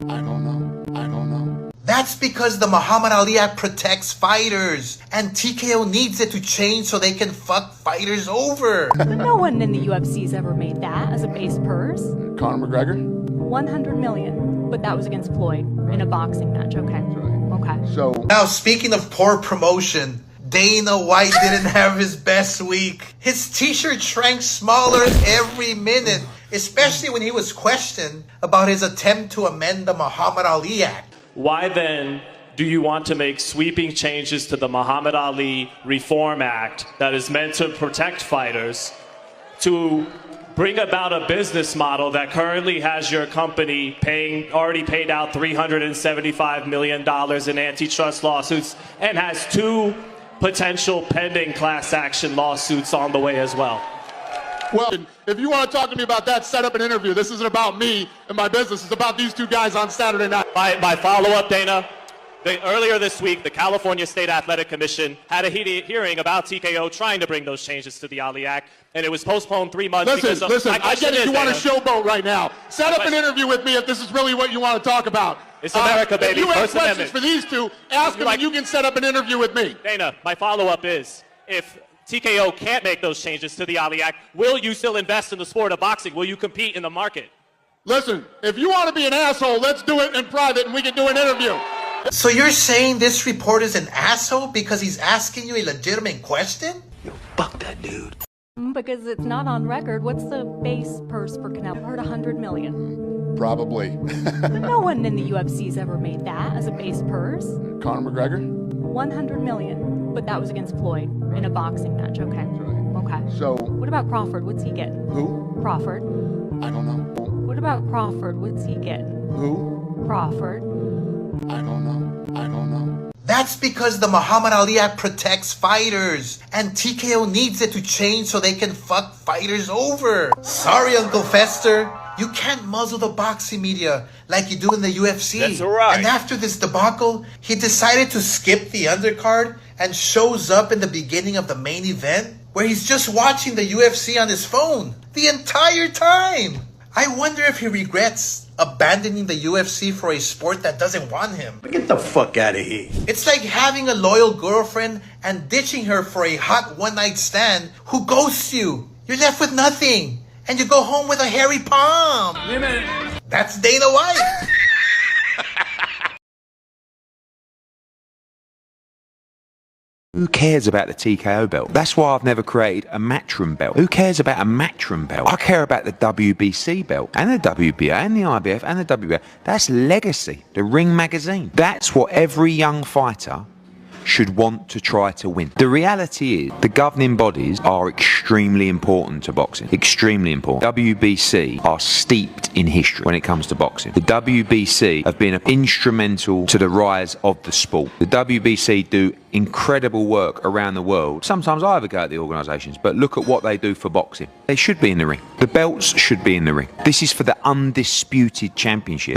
I don't know. That's because the Muhammad Ali Act protects fighters, and TKO needs it to change so they can fuck fighters over. But no one in the UFC's ever made that as a base purse. Conor McGregor? 100 million, but that was against Floyd in a boxing match, okay? Okay. So Now, speaking of poor promotion, Dana White didn't have his best week. His t-shirt shrank smaller every minute, especially when he was questioned about his attempt to amend the Muhammad Ali Act. Why then do you want to make sweeping changes to the Muhammad Ali Reform Act that is meant to protect fighters to bring about a business model that currently has your company already paid out $375 million in antitrust lawsuits and has 2 potential pending class action lawsuits on the way as well? well, if you want to talk to me about that, set up an interview. This isn't about me and my business. It's about these 2 guys on Saturday night. My follow-up, Dana. Earlier this week, the California State Athletic Commission had a hearing about TKO trying to bring those changes to the Ali Act, and it was postponed 3 months. Listen, I get it. You want a showboat right now. Set up an interview with me if this is really what you want to talk about. It's America, baby. If you have First questions Amendment. for these 2, ask them and you can set up an interview with me. Dana, my follow-up is, if TKO can't make those changes to the Ali Act, will you still invest in the sport of boxing? Will you compete in the market? Listen, if you want to be an asshole, let's do it in private and we can do an interview. So you're saying this reporter is an asshole because he's asking you a legitimate question? Yo, fuck that dude. Because it's not on record. What's the base purse for Canelo? I've heard 100 million. Probably. But no one in the UFC's ever made that as a base purse. Conor McGregor? 100 million, but that was against Floyd in a boxing match, okay? Okay. So, What about Crawford? What's he getting? who? Crawford. I don't know. What about Crawford? What's he getting? Who? Crawford. I don't know. That's because the Muhammad Ali Act protects fighters, and TKO needs it to change so they can fuck fighters over. Sorry, Uncle Fester. You can't muzzle the boxing media like you do in the UFC. That's right. And after this debacle, he decided to skip the undercard and shows up in the beginning of the main event where he's just watching the UFC on his phone the entire time. I wonder if he regrets abandoning the UFC for a sport that doesn't want him. Get the fuck out of here. It's like having a loyal girlfriend and ditching her for a hot one-night stand who ghosts you. You're left with nothing, and you go home with a hairy palm. That's Dana White. Who cares about the TKO belt? That's why I've never created a Matchroom belt. Who cares about a Matchroom belt? I care about the WBC belt and the WBA and the IBF and the WBA. That's legacy, the Ring magazine. That's what every young fighter should want to try to win. The reality is the governing bodies are extremely important to boxing. Extremely important. WBC are steeped in history when it comes to boxing. The WBC have been instrumental to the rise of the sport. The WBC do incredible work around the world. Sometimes I overgo at the organisations, but look at what they do for boxing. They should be in the ring. The belts should be in the ring. This is for the undisputed championship.